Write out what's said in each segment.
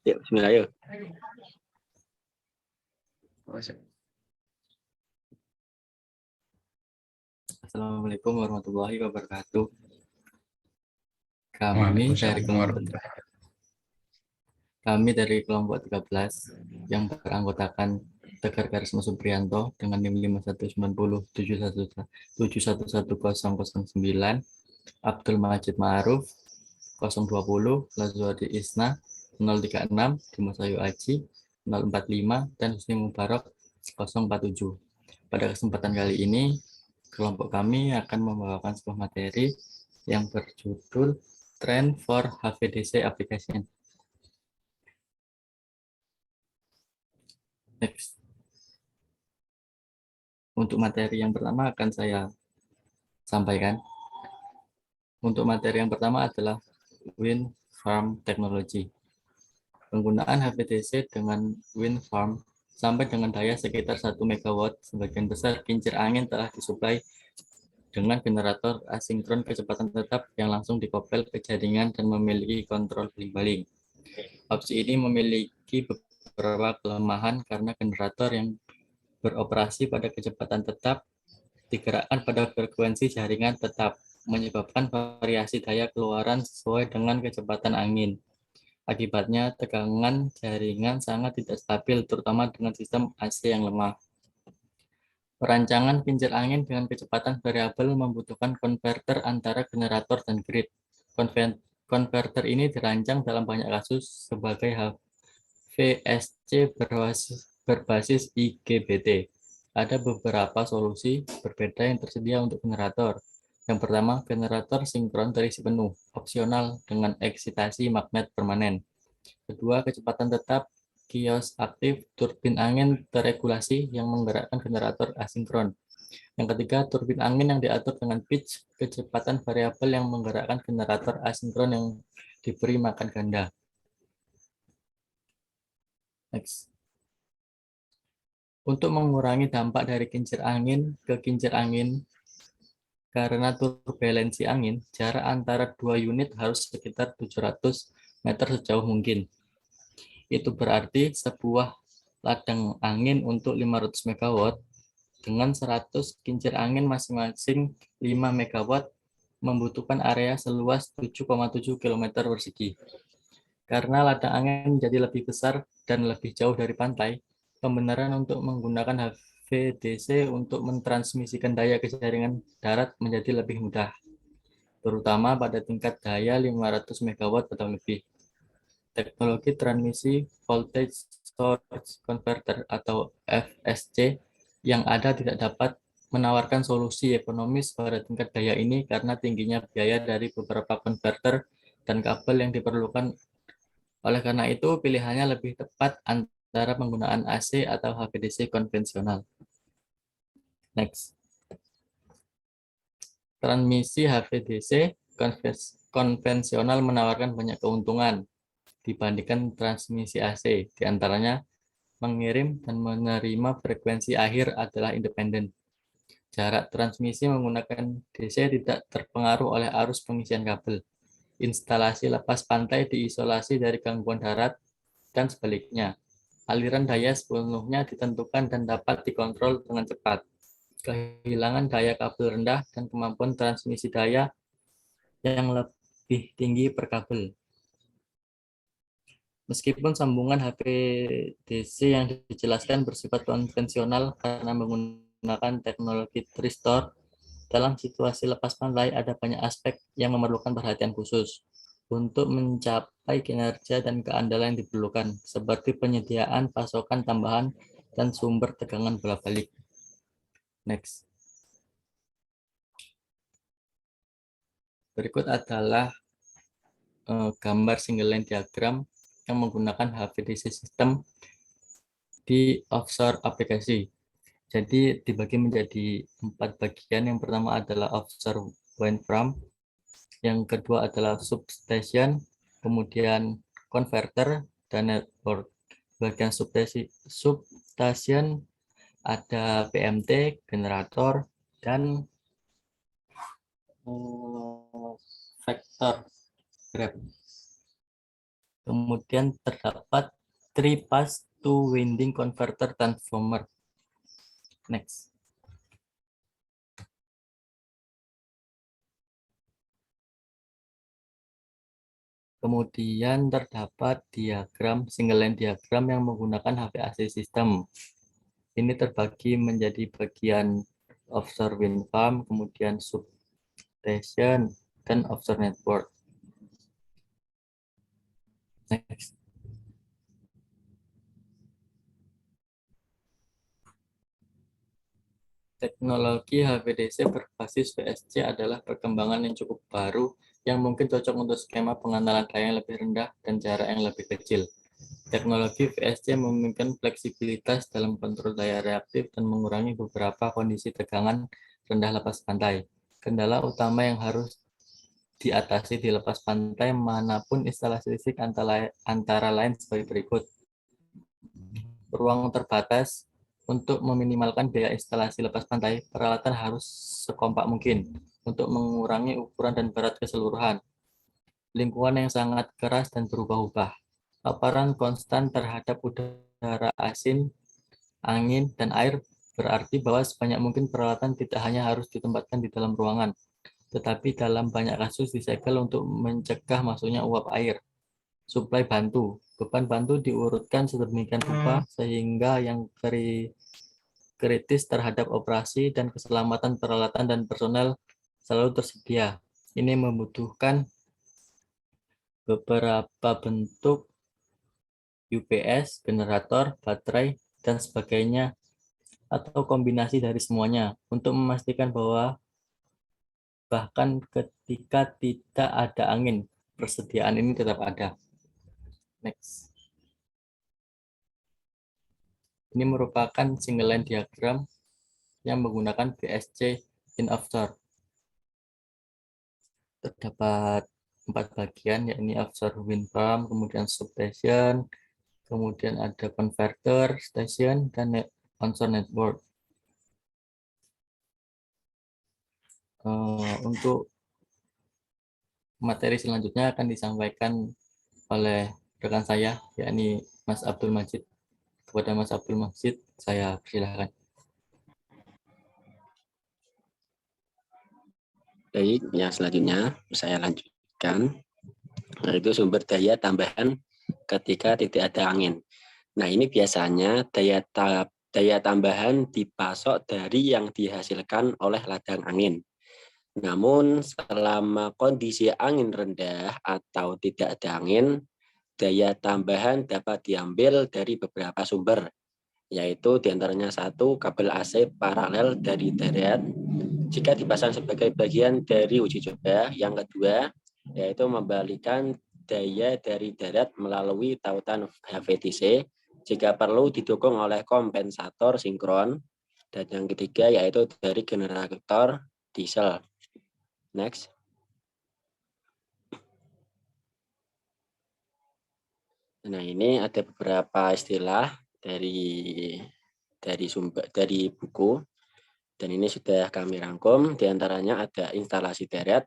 Ya, bismillah yuk. Assalamualaikum warahmatullahi wabarakatuh. Kami dari kelompok 13 yang beranggotakan Tegar Karisma Supriyanto dengan NIM 5190711009, Abdul Majid Ma'aruf 020, Lazwadi Isna 036, Dimas Ayu Aji 045, dan Husni Mubarak 047. Pada kesempatan kali ini, kelompok kami akan membawakan sebuah materi yang berjudul Trend for HVDC Application. Next. Untuk materi yang pertama akan saya sampaikan. Untuk materi yang pertama adalah Wind Farm Technology. Penggunaan HVDC dengan wind farm sampai dengan daya sekitar 1 MW, sebagian besar kincir angin telah disuplai dengan generator asinkron kecepatan tetap yang langsung dikopel ke jaringan dan memiliki kontrol baling-baling. Opsi ini memiliki beberapa kelemahan karena generator yang beroperasi pada kecepatan tetap digerakkan pada frekuensi jaringan tetap, menyebabkan variasi daya keluaran sesuai dengan kecepatan angin. Akibatnya, tegangan jaringan sangat tidak stabil, terutama dengan sistem AC yang lemah. Perancangan kincir angin dengan kecepatan variabel membutuhkan konverter antara generator dan grid. Konverter ini dirancang dalam banyak kasus sebagai HVSC berbasis IGBT. Ada beberapa solusi berbeda yang tersedia untuk generator. Yang pertama, generator sinkron terisi penuh, opsional dengan eksitasi magnet permanen. Kedua, kecepatan tetap, kios aktif, turbin angin terregulasi yang menggerakkan generator asinkron. Yang ketiga, turbin angin yang diatur dengan pitch, kecepatan variabel yang menggerakkan generator asinkron yang diberi makan ganda. Next. Untuk mengurangi dampak dari kincir angin ke kincir angin karena turbulensi angin, jarak antara dua unit harus sekitar 700 meter sejauh mungkin. Itu berarti sebuah ladang angin untuk 500 MW dengan 100 kincir angin masing-masing 5 MW membutuhkan area seluas 7,7 km persegi. Karena ladang angin menjadi lebih besar dan lebih jauh dari pantai, pembenaran untuk menggunakan HVDC untuk mentransmisikan daya ke jaringan darat menjadi lebih mudah, terutama pada tingkat daya 500 MW atau lebih. Teknologi transmisi voltage source converter atau VSC yang ada tidak dapat menawarkan solusi ekonomis pada tingkat daya ini karena tingginya biaya dari beberapa konverter dan kabel yang diperlukan. Oleh karena itu, pilihannya lebih tepat antara penggunaan AC atau HVDC konvensional. Next. Transmisi HVDC konvensional menawarkan banyak keuntungan dibandingkan transmisi AC. Di antaranya, mengirim dan menerima frekuensi akhir adalah independen. Jarak transmisi menggunakan DC tidak terpengaruh oleh arus pengisian kabel. Instalasi lepas pantai diisolasi dari gangguan darat dan sebaliknya. Aliran daya sepenuhnya ditentukan dan dapat dikontrol dengan cepat. Kehilangan daya kabel rendah dan kemampuan transmisi daya yang lebih tinggi per kabel. Meskipun sambungan HVDC yang dijelaskan bersifat konvensional karena menggunakan teknologi Tristor, dalam situasi lepas pantai ada banyak aspek yang memerlukan perhatian khusus untuk mencapai kinerja dan keandalan yang diperlukan, seperti penyediaan pasokan tambahan dan sumber tegangan bolak-balik. Next. Berikut adalah gambar single line diagram yang menggunakan HVDC system di offshore aplikasi. Jadi dibagi menjadi 4 bagian. Yang pertama adalah offshore wind farm, yang kedua adalah substation, kemudian converter dan network. Bagian substation ada PMT, generator, dan vector grab. Kemudian terdapat 3 pass to winding converter transformer. Next. Kemudian terdapat diagram single line diagram yang menggunakan HVAC system. Ini terbagi menjadi bagian offshore wind farm, kemudian substation, dan offshore network. Next. Teknologi HVDC berbasis VSC adalah perkembangan yang cukup baru yang mungkin cocok untuk skema pengantaran daya yang lebih rendah dan jarak yang lebih kecil. Teknologi VSC memungkinkan fleksibilitas dalam kontrol daya reaktif dan mengurangi beberapa kondisi tegangan rendah lepas pantai. Kendala utama yang harus diatasi di lepas pantai manapun instalasi listrik antara lain sebagai berikut. Ruang terbatas. Untuk meminimalkan biaya instalasi lepas pantai, peralatan harus sekompak mungkin untuk mengurangi ukuran dan berat keseluruhan. Lingkungan yang sangat keras dan berubah-ubah. Paparan konstan terhadap udara asin, angin, dan air berarti bahwa sebanyak mungkin peralatan tidak hanya harus ditempatkan di dalam ruangan, tetapi dalam banyak kasus disegel untuk mencegah masuknya uap air. Suplai bantu. Beban bantu diurutkan sedemikian rupa sehingga yang kritis terhadap operasi dan keselamatan peralatan dan personel selalu tersedia. Ini membutuhkan beberapa bentuk UPS, generator, baterai, dan sebagainya, atau kombinasi dari semuanya untuk memastikan bahwa bahkan ketika tidak ada angin, persediaan ini tetap ada. Next. Ini merupakan single line diagram yang menggunakan VSC in offshore. Terdapat 4 bagian, yakni offshore wind farm, kemudian substation, kemudian ada converter station, dan onshore network. Untuk materi selanjutnya akan disampaikan oleh rekan saya, yakni Mas Abdul Majid. Kepada Mas Abdul Majid, saya persilahkan. Baik, yang selanjutnya saya lanjutkan, yaitu sumber daya tambahan ketika tidak ada angin. Nah, ini biasanya daya tambahan dipasok dari yang dihasilkan oleh ladang angin. Namun, selama kondisi angin rendah atau tidak ada angin, daya tambahan dapat diambil dari beberapa sumber, yaitu diantaranya satu, kabel AC paralel dari darat jika dipasang sebagai bagian dari uji coba. Yang kedua, yaitu membalikan daya dari darat melalui tautan HVDC jika perlu didukung oleh kompensator sinkron. Dan yang ketiga, yaitu dari generator diesel. Next. Nah, ini ada beberapa istilah dari buku, dan ini sudah kami rangkum. Di antaranya ada instalasi darat.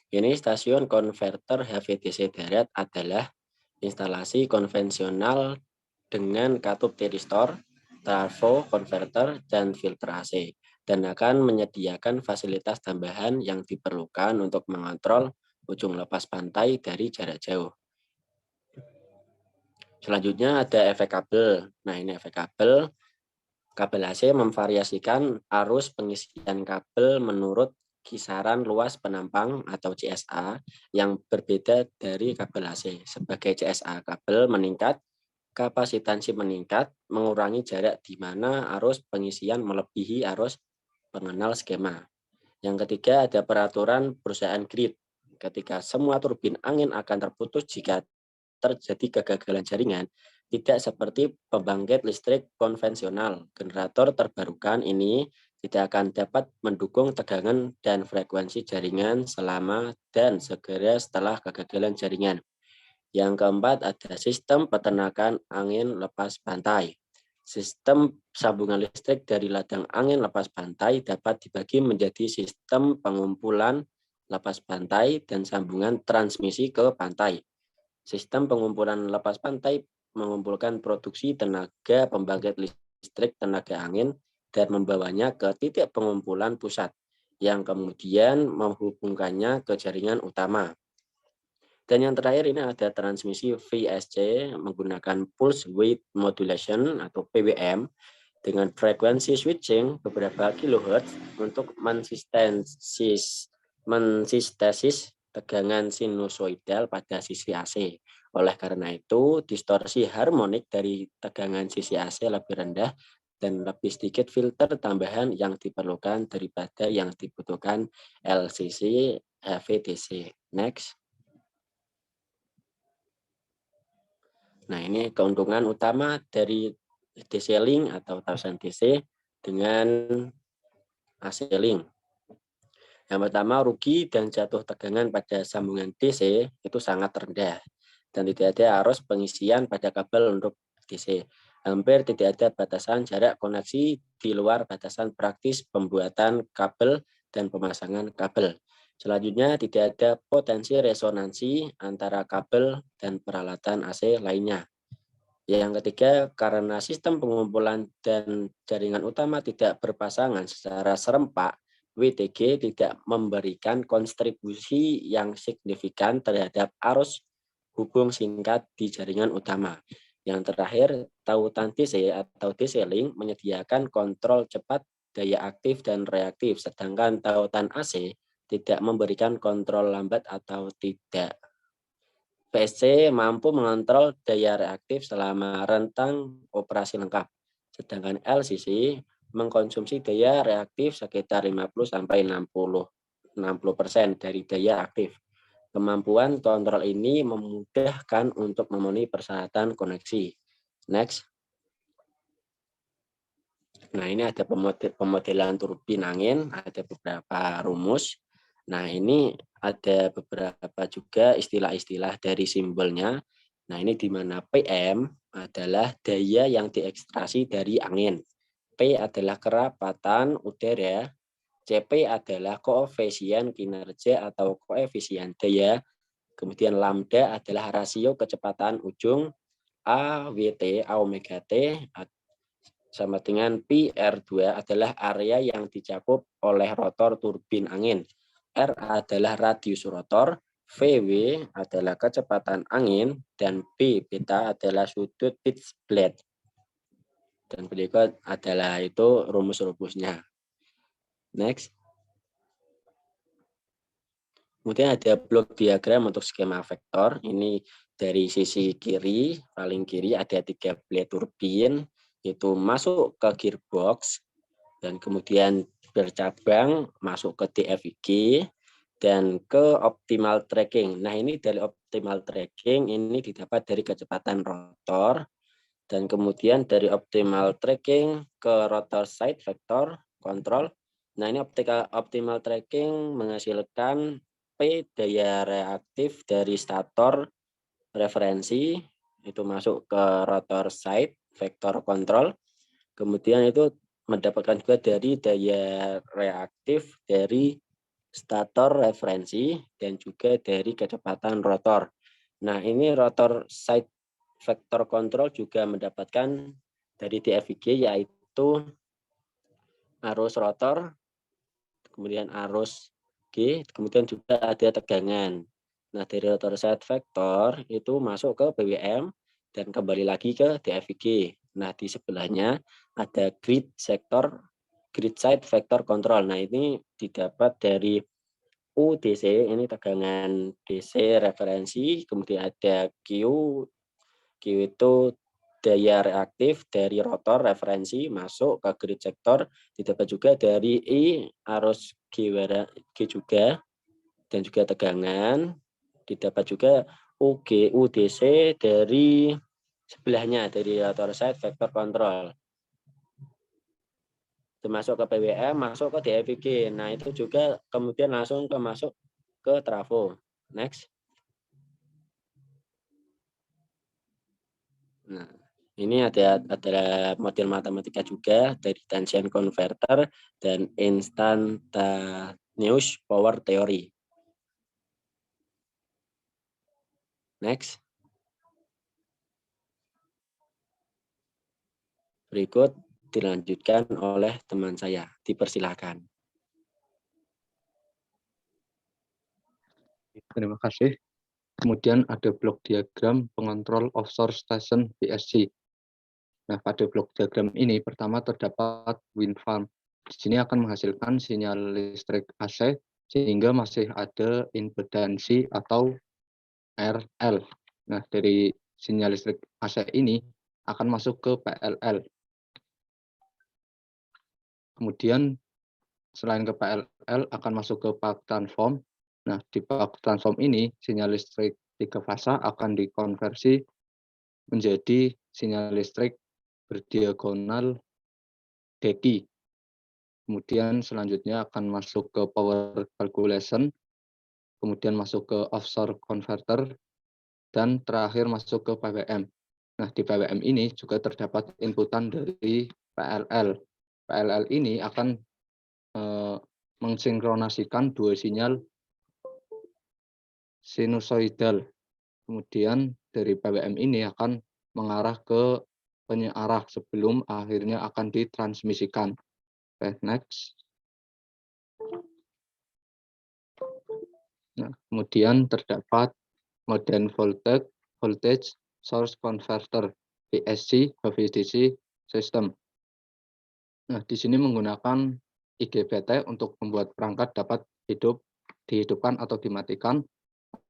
Ini stasiun konverter HVDC darat adalah instalasi konvensional dengan katup tiristor, trafo, konverter, dan filter AC, dan akan menyediakan fasilitas tambahan yang diperlukan untuk mengontrol ujung lepas pantai dari jarak jauh. Selanjutnya ada efek kabel. Nah, ini efek kabel. Kabel AC memvariasikan arus pengisian kabel menurut kisaran luas penampang atau CSA yang berbeda dari kabel AC. Sebagai CSA, kabel meningkat, kapasitansi meningkat, mengurangi jarak di mana arus pengisian melebihi arus pengenal skema. Yang ketiga ada peraturan perusahaan grid. Ketika semua turbin angin akan terputus jika terjadi kegagalan jaringan, tidak seperti pembangkit listrik konvensional. Generator terbarukan ini tidak akan dapat mendukung tegangan dan frekuensi jaringan selama dan segera setelah kegagalan jaringan. Yang keempat ada sistem peternakan angin lepas pantai. Sistem sambungan listrik dari ladang angin lepas pantai dapat dibagi menjadi sistem pengumpulan lepas pantai dan sambungan transmisi ke pantai. Sistem pengumpulan lepas pantai mengumpulkan produksi tenaga pembangkit listrik tenaga angin dan membawanya ke titik pengumpulan pusat yang kemudian menghubungkannya ke jaringan utama. Dan yang terakhir ini ada transmisi VSC menggunakan Pulse Width Modulation atau PWM dengan frekuensi switching beberapa kilohertz untuk mensistesis tegangan sinusoidal pada sisi AC. Oleh karena itu, distorsi harmonik dari tegangan sisi AC lebih rendah dan lebih sedikit filter tambahan yang diperlukan daripada yang dibutuhkan LCC HVDC. Next. Nah, ini keuntungan utama dari DC link atau 1000 DC dengan AC link. Yang pertama, rugi dan jatuh tegangan pada sambungan DC itu sangat rendah dan tidak ada arus pengisian pada kabel untuk DC. Hampir tidak ada batasan jarak koneksi di luar batasan praktis pembuatan kabel dan pemasangan kabel. Selanjutnya, tidak ada potensi resonansi antara kabel dan peralatan AC lainnya. Yang ketiga, karena sistem pengumpulan dan jaringan utama tidak berpasangan secara serempak, WTG tidak memberikan kontribusi yang signifikan terhadap arus hubung singkat di jaringan utama. Yang terakhir, tautan DC atau DC link menyediakan kontrol cepat daya aktif dan reaktif, sedangkan tautan AC tidak memberikan kontrol lambat atau tidak. PSC mampu mengontrol daya reaktif selama rentang operasi lengkap, sedangkan LCC mengkonsumsi daya reaktif sekitar 50-60% dari daya aktif. Kemampuan kontrol ini memudahkan untuk memenuhi persyaratan koneksi. Next. Nah, ini ada pemodelan turbin angin, ada beberapa rumus. Nah, ini ada beberapa juga istilah-istilah dari simbolnya. Nah, ini di mana PM adalah daya yang diekstraksi dari angin. P adalah kerapatan udara. CP adalah koefisien kinerja atau koefisien daya. Kemudian lambda adalah rasio kecepatan ujung. A, WT, A omega T sama dengan Pi R2 adalah area yang dicakup oleh rotor turbin angin. R adalah radius rotor, VW adalah kecepatan angin, dan B beta adalah sudut pitch blade. Dan berikut adalah itu rumus-rumusnya. Next. Kemudian ada blok diagram untuk skema vektor. Ini dari sisi kiri, paling kiri ada 3 blade turbin, itu masuk ke gearbox, dan kemudian bercabang masuk ke DFG, dan ke optimal tracking. Nah, ini dari optimal tracking, ini didapat dari kecepatan rotor, dan kemudian dari optimal tracking ke rotor side vector control. Nah, ini optimal tracking menghasilkan P daya reaktif dari stator referensi, itu masuk ke rotor side vector control. Kemudian itu mendapatkan juga dari daya reaktif dari stator referensi dan juga dari kecepatan rotor. Nah, ini rotor side vector control juga mendapatkan dari DFG yaitu arus rotor, kemudian arus G, kemudian juga ada tegangan. Nah, dari rotor side vector itu masuk ke BWM dan kembali lagi ke DFG. Nah, di sebelahnya ada grid side vector control. Nah, ini didapat dari UDC, ini tegangan DC referensi, kemudian ada Q itu daya reaktif dari rotor referensi masuk ke grid sektor, didapat juga dari I arus G juga, dan juga tegangan, didapat juga UDC dari sebelahnya, dari rotor side vector control. Masuk ke PWM, masuk ke DFG. Nah, itu juga kemudian langsung masuk ke trafo. Next. Nah, ini ada model matematika juga dari tension converter dan instantaneous power theory. Next. Berikut dilanjutkan oleh teman saya. Dipersilahkan. Terima kasih. Kemudian ada blok diagram pengontrol offshore station VSC. Nah, pada blok diagram ini pertama terdapat wind farm. Di sini akan menghasilkan sinyal listrik AC sehingga masih ada impedansi atau RL. Nah, dari sinyal listrik AC ini akan masuk ke PLL. Kemudian selain ke PLL akan masuk ke Buck transform. Nah, di Buck transform ini sinyal listrik 3 fasa akan dikonversi menjadi sinyal listrik berdiagonal DECI. Kemudian selanjutnya akan masuk ke power calculation, kemudian masuk ke offshore converter, dan terakhir masuk ke PWM. Nah, di PWM ini juga terdapat inputan dari PLL. PLL ini akan mensinkronasikan dua sinyal sinusoidal. Kemudian dari PWM ini akan mengarah ke penyearah sebelum akhirnya akan ditransmisikan. Okay, next. Nah, kemudian terdapat modern voltage source converter VSC HVDC system. Nah, di sini menggunakan IGBT untuk membuat perangkat dapat dihidupkan atau dimatikan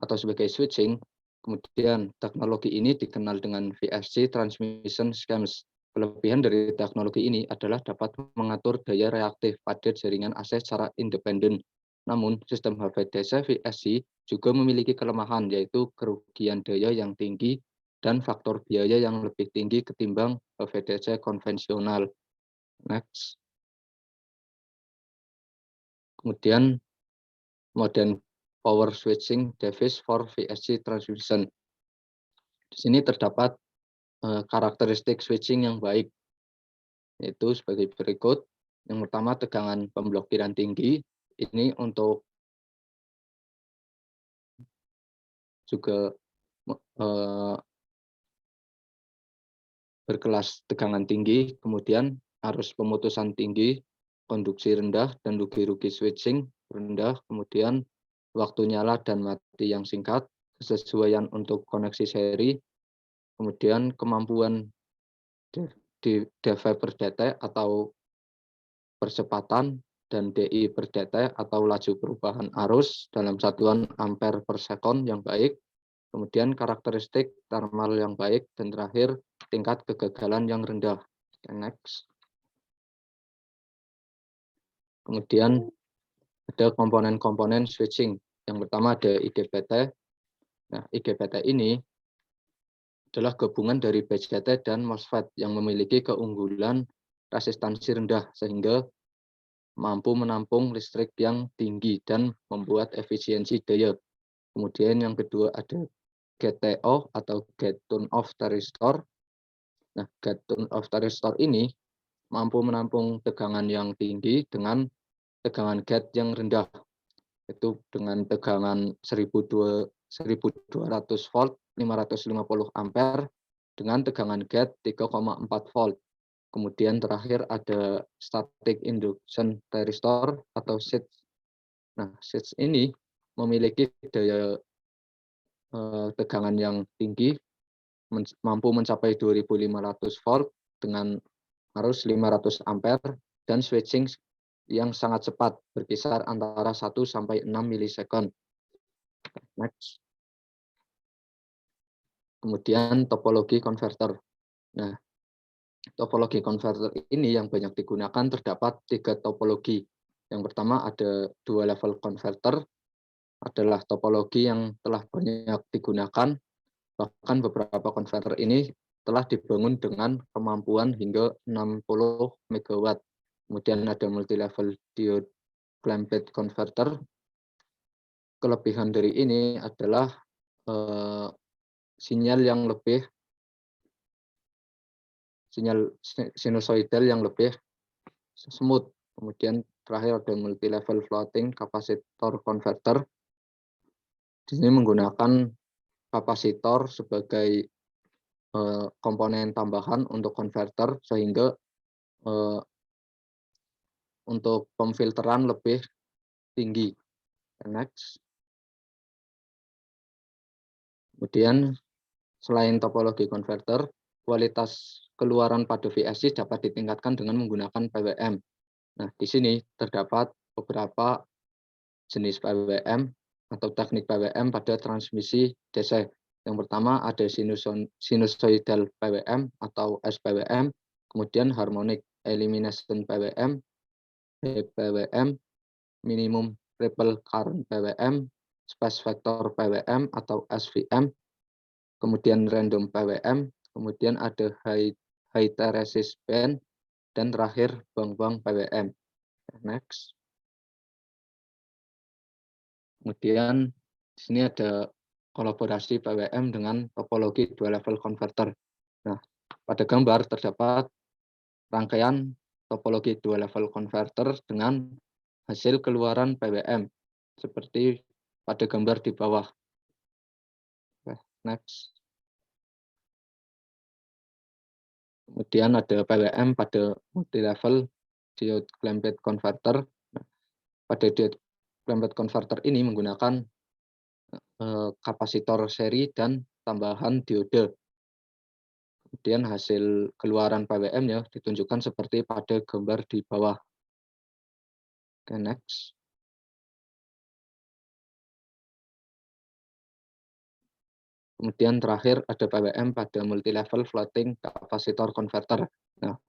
atau sebagai switching. Kemudian teknologi ini dikenal dengan VSC transmission schemes. Kelebihan dari teknologi ini adalah dapat mengatur daya reaktif pada jaringan AC secara independen. Namun, sistem HVDC VSC juga memiliki kelemahan, yaitu kerugian daya yang tinggi dan faktor biaya yang lebih tinggi ketimbang HVDC konvensional. Next. Kemudian, modern power switching device for VSC transmission. Di sini terdapat karakteristik switching yang baik, yaitu sebagai berikut. Yang pertama, tegangan pemblokiran tinggi. Ini untuk juga berkelas tegangan tinggi, kemudian arus pemutusan tinggi, konduksi rendah, dan rugi-rugi switching rendah, kemudian waktu nyala dan mati yang singkat, kesesuaian untuk koneksi seri, kemudian kemampuan dV per detik atau percepatan, dan DI per detik atau laju perubahan arus dalam satuan ampere per sekon yang baik, kemudian karakteristik thermal yang baik, dan terakhir tingkat kegagalan yang rendah. Next. Kemudian ada komponen-komponen switching. Yang pertama ada IGBT. Nah, IGBT ini adalah gabungan dari BJT dan MOSFET yang memiliki keunggulan resistansi rendah sehingga mampu menampung listrik yang tinggi dan membuat efisiensi daya. Kemudian yang kedua ada GTO atau Gate Tune Off Thyristor. Nah, Gate Tune Off Thyristor ini mampu menampung tegangan yang tinggi dengan tegangan gate yang rendah, yaitu dengan tegangan 1200 volt 550 ampere dengan tegangan gate 3,4 volt. Kemudian terakhir ada static induction thyristor atau SITH. Nah, SITH ini memiliki daya tegangan yang tinggi, mampu mencapai 2500 volt dengan arus 500 ampere dan switching yang sangat cepat, berkisar antara 1 sampai 6 milisekund. Next. Kemudian topologi konverter. Nah, topologi konverter ini yang banyak digunakan terdapat 3 topologi. Yang pertama ada dua level konverter, adalah topologi yang telah banyak digunakan. Bahkan beberapa konverter ini telah dibangun dengan kemampuan hingga 60 MW. Kemudian ada multi-level diode clamped converter. Kelebihan dari ini adalah sinyal sinusoidal yang lebih smooth. Kemudian terakhir ada multi-level floating capacitor converter. Di sini menggunakan kapasitor sebagai komponen tambahan untuk konverter sehingga untuk pemfilteran lebih tinggi. Next. Kemudian selain topologi konverter, kualitas keluaran pada VSC dapat ditingkatkan dengan menggunakan PWM. Nah, di sini terdapat beberapa jenis PWM atau teknik PWM pada transmisi DC. Yang pertama ada sinusoidal PWM atau SPWM, kemudian harmonic elimination PWM, HPWM, minimum ripple current PWM, space vector PWM atau SVM, kemudian random PWM, kemudian ada high hysteresis band, dan terakhir bank-bank PWM. Next. Kemudian di sini ada kolaborasi PWM dengan topologi dua level converter. Nah, pada gambar terdapat rangkaian topologi dua level converter dengan hasil keluaran PWM seperti pada gambar di bawah. Next. Kemudian ada PWM pada multi-level diode clamped converter. Pada diode clamped converter ini menggunakan kapasitor seri dan tambahan diode. Kemudian hasil keluaran PWM-nya ditunjukkan seperti pada gambar di bawah. Oke, next. Kemudian terakhir ada PWM pada multi-level floating kapasitor converter. Nah,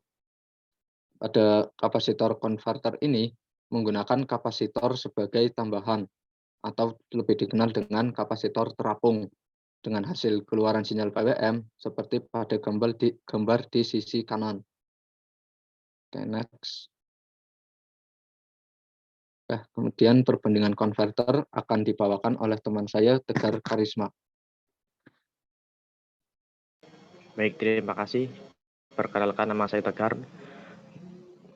pada kapasitor converter ini menggunakan kapasitor sebagai tambahan atau lebih dikenal dengan kapasitor terapung dengan hasil keluaran sinyal PWM seperti pada gambar di sisi kanan. Oke, next. Kemudian perbandingan konverter akan dibawakan oleh teman saya, Tegar Karisma. Baik, terima kasih. Perkenalkan, nama saya Tegar.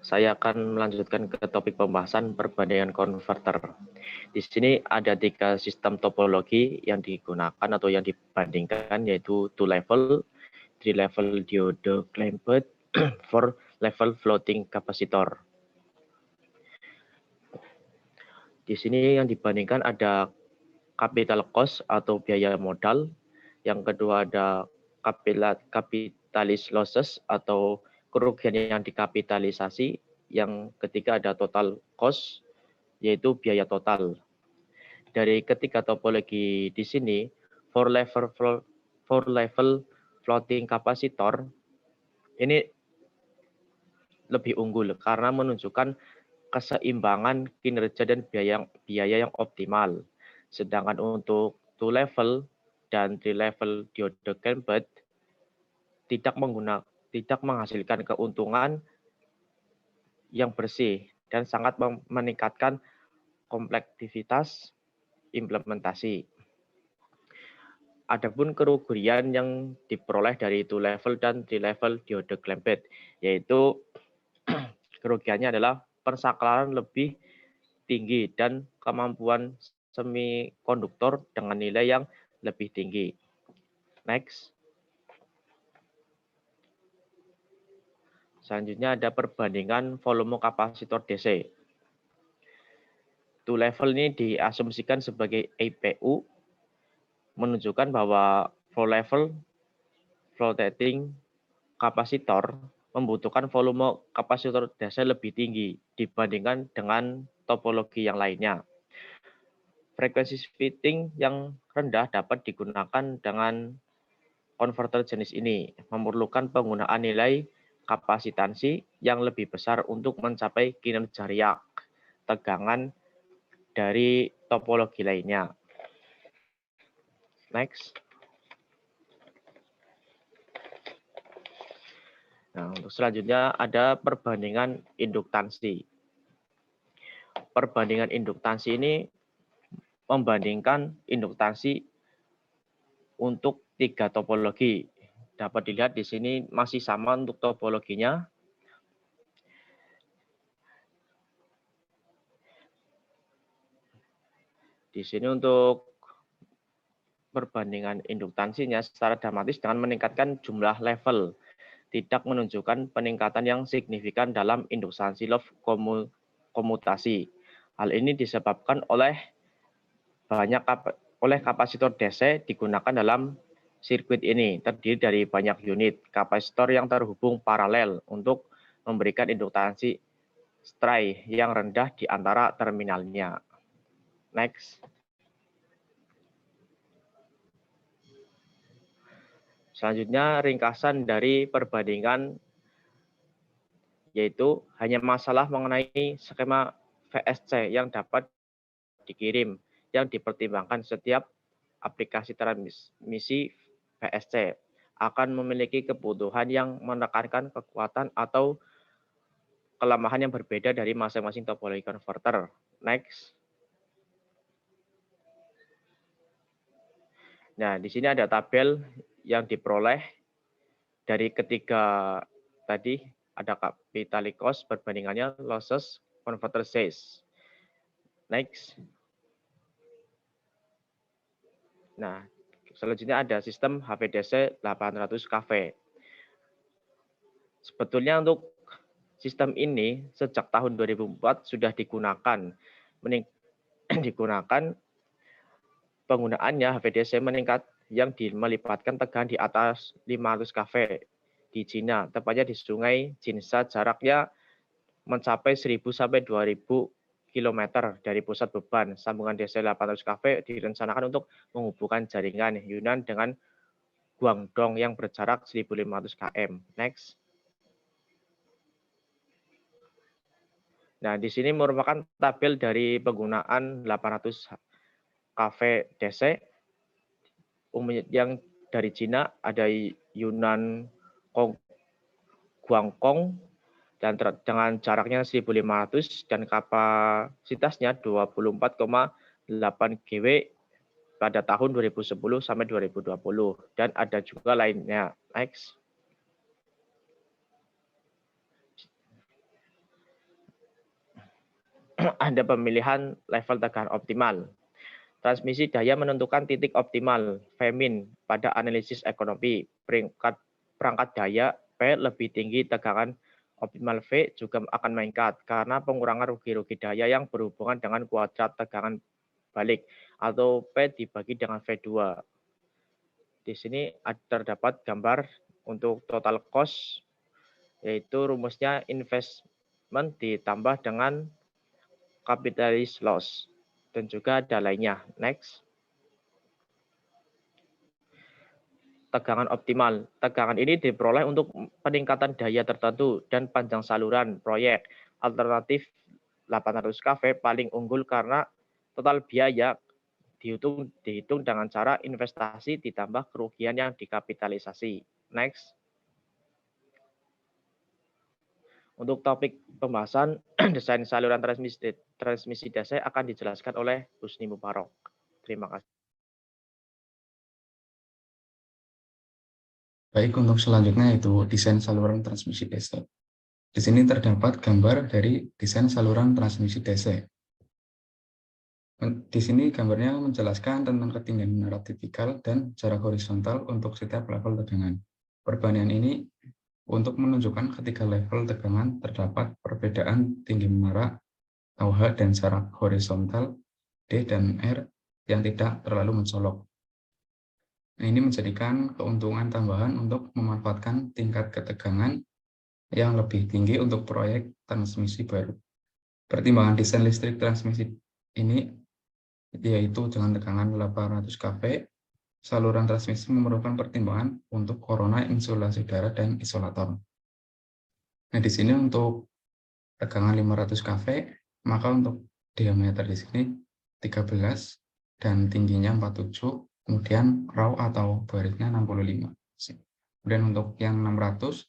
Saya akan melanjutkan ke topik pembahasan perbandingan konverter. Di sini ada 3 sistem topologi yang digunakan atau yang dibandingkan, yaitu 2-level, 3-level diode clamped, 4-level floating capacitor. Di sini yang dibandingkan ada capital cost atau biaya modal, yang kedua ada capitalis losses atau kerugian yang dikapitalisasi, yang ketiga ada total cost yaitu biaya total. Dari ketiga topologi di sini, 4-level floating capacitor ini lebih unggul karena menunjukkan keseimbangan kinerja dan biaya yang optimal. Sedangkan untuk 2-level dan 3-level diode clamped tidak menghasilkan keuntungan yang bersih dan sangat meningkatkan kompleksitas implementasi. Adapun kerugian yang diperoleh dari 2-level dan 3-level diode clamped, yaitu kerugiannya adalah persaklaran lebih tinggi dan kemampuan semikonduktor dengan nilai yang lebih tinggi. Next. Selanjutnya ada perbandingan volume kapasitor DC. 2-level ini diasumsikan sebagai EPU, menunjukkan bahwa 4-level floating kapasitor membutuhkan volume kapasitor DC lebih tinggi dibandingkan dengan topologi yang lainnya. Frekuensi fitting yang rendah dapat digunakan dengan konverter jenis ini, memerlukan penggunaan nilai kapasitansi yang lebih besar untuk mencapai kinerja riak tegangan dari topologi lainnya. Next. Nah, untuk selanjutnya ada perbandingan induktansi. Perbandingan induktansi ini membandingkan induktansi untuk 3 topologi. Dapat dilihat di sini masih sama untuk topologinya. Di sini untuk perbandingan induktansinya secara dramatis dengan meningkatkan jumlah level, tidak menunjukkan peningkatan yang signifikan dalam induktansi loop komutasi. Hal ini disebabkan oleh kapasitor DC digunakan dalam sirkuit ini, terdiri dari banyak unit kapasitor yang terhubung paralel untuk memberikan induktansi stray yang rendah di antara terminalnya. Next. Selanjutnya ringkasan dari perbandingan, yaitu hanya masalah mengenai skema VSC yang dapat dikirim yang dipertimbangkan setiap aplikasi transmisi VSC akan memiliki kebutuhan yang menekankan kekuatan atau kelemahan yang berbeda dari masing-masing topologi converter. Next. Nah, di sini ada tabel yang diperoleh dari ketiga tadi, ada capital cost perbandingannya losses converter size. Next. Nah, selanjutnya ada sistem HVDC 800 kV. Sebetulnya untuk sistem ini sejak tahun 2004 sudah digunakan. Penggunaannya HVDC meningkat yang melibatkan tegangan di atas 500 kV di Cina, tepatnya di sungai Jinsha, jaraknya mencapai 1000 sampai 2000 km dari pusat beban. Sambungan DC 800 kV direncanakan untuk menghubungkan jaringan Yunnan dengan Guangdong yang berjarak 1500 km. Next. Nah, di sini merupakan tabel dari penggunaan 800 kV DC yang dari Cina, ada Yunnan, Guangdong, dan dengan jaraknya 1500 dan kapasitasnya 24,8 GW pada tahun 2010 sampai 2020, dan ada juga lainnya. Next. Ada pemilihan level tegangan optimal. Transmisi daya menentukan titik optimal Vmin pada analisis ekonomi. Perangkat daya P lebih tinggi, tegangan optimal V juga akan meningkat karena pengurangan rugi-rugi daya yang berhubungan dengan kuadrat tegangan balik atau P dibagi dengan V2. Di sini terdapat gambar untuk total cost, yaitu rumusnya investment ditambah dengan capitalist loss, dan juga ada lainnya. Next. Tegangan optimal. Tegangan ini diperoleh untuk peningkatan daya tertentu dan panjang saluran proyek. Alternatif 800 kV paling unggul karena total biaya dihitung dengan cara investasi ditambah kerugian yang dikapitalisasi. Next. Untuk topik pembahasan desain saluran transmisi DC akan dijelaskan oleh Husni Mubarok. Terima kasih. Baik, untuk selanjutnya itu desain saluran transmisi DC. Di sini terdapat gambar dari desain saluran transmisi DC. Di sini gambarnya menjelaskan tentang ketinggian menara tipikal dan jarak horizontal untuk setiap level tegangan. Perbandingan ini untuk menunjukkan ketiga level tegangan terdapat perbedaan tinggi menara OH dan jarak horizontal D dan R yang tidak terlalu mencolok. Nah, ini menjadikan keuntungan tambahan untuk memanfaatkan tingkat ketegangan yang lebih tinggi untuk proyek transmisi baru. Pertimbangan desain listrik transmisi ini yaitu dengan tegangan 800 kV, saluran transmisi memerlukan pertimbangan untuk corona, insulasi udara, dan isolator. Nah, di sini untuk tegangan 500 kV, maka untuk diameter di sini 13 dan tingginya 47, kemudian raw atau barisnya 65. Kemudian untuk yang 600,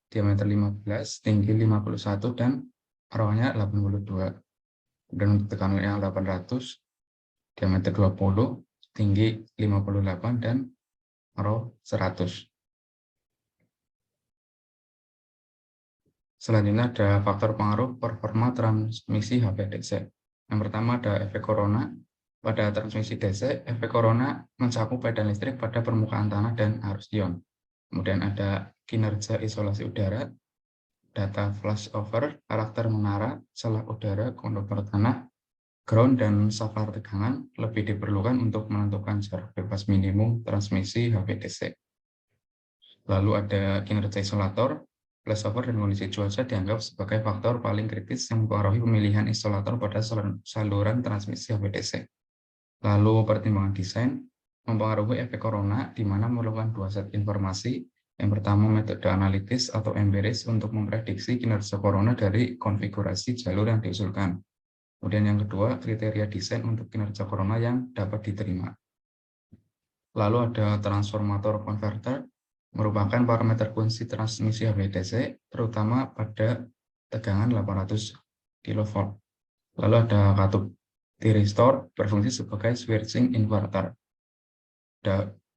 diameter 15, tinggi 51, dan raw-nya 82. Dan untuk tekanan yang 800, diameter 20, tinggi 58, dan raw 100. Selanjutnya ada faktor pengaruh performa transmisi HVDC. Yang pertama ada efek corona, Pada transmisi DC, efek corona mencakup medan listrik pada permukaan tanah dan arus ion. Kemudian ada kinerja isolasi udara, data flashover, karakter menara, celah udara, konduktor tanah, ground, dan safar tegangan lebih diperlukan untuk menentukan jarak bebas minimum transmisi HVDC. Lalu ada kinerja isolator, flashover, dan kondisi cuaca dianggap sebagai faktor paling kritis yang mempengaruhi pemilihan isolator pada saluran transmisi HVDC. Lalu pertimbangan desain mempengaruhi efek corona, di mana memerlukan dua set informasi. Yang pertama, metode analitis atau empiris untuk memprediksi kinerja corona dari konfigurasi jalur yang diusulkan. Kemudian yang kedua, kriteria desain untuk kinerja corona yang dapat diterima. Lalu ada transformator converter, merupakan parameter kunci transmisi HVDC, terutama pada tegangan 800 kV. Lalu ada katup thyristor, berfungsi sebagai switching inverter.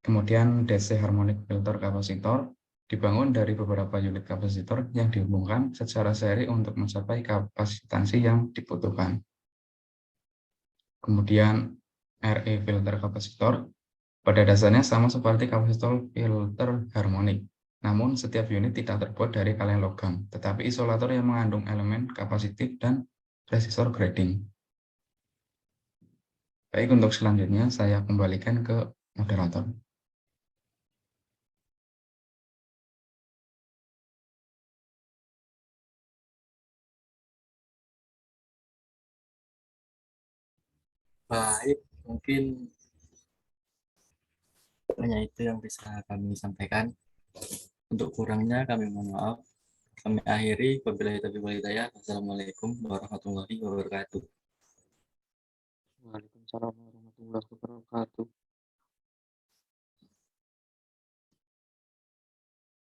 Kemudian DC harmonic filter kapasitor, dibangun dari beberapa unit kapasitor yang dihubungkan secara seri untuk mencapai kapasitansi yang dibutuhkan. Kemudian RE filter kapasitor, pada dasarnya sama seperti kapasitor filter harmonik. Namun setiap unit tidak terbuat dari kalian logam, tetapi isolator yang mengandung elemen kapasitif dan resistor grading. Baik, untuk selanjutnya saya kembalikan ke moderator. Baik, mungkin hanya itu yang bisa kami sampaikan. Untuk kurangnya kami mohon maaf. Kami akhiri. Wabillahi taufiq wal hidayah. Wassalamualaikum warahmatullahi wabarakatuh. Waalaikumsalam warahmatullahi wabarakatuh.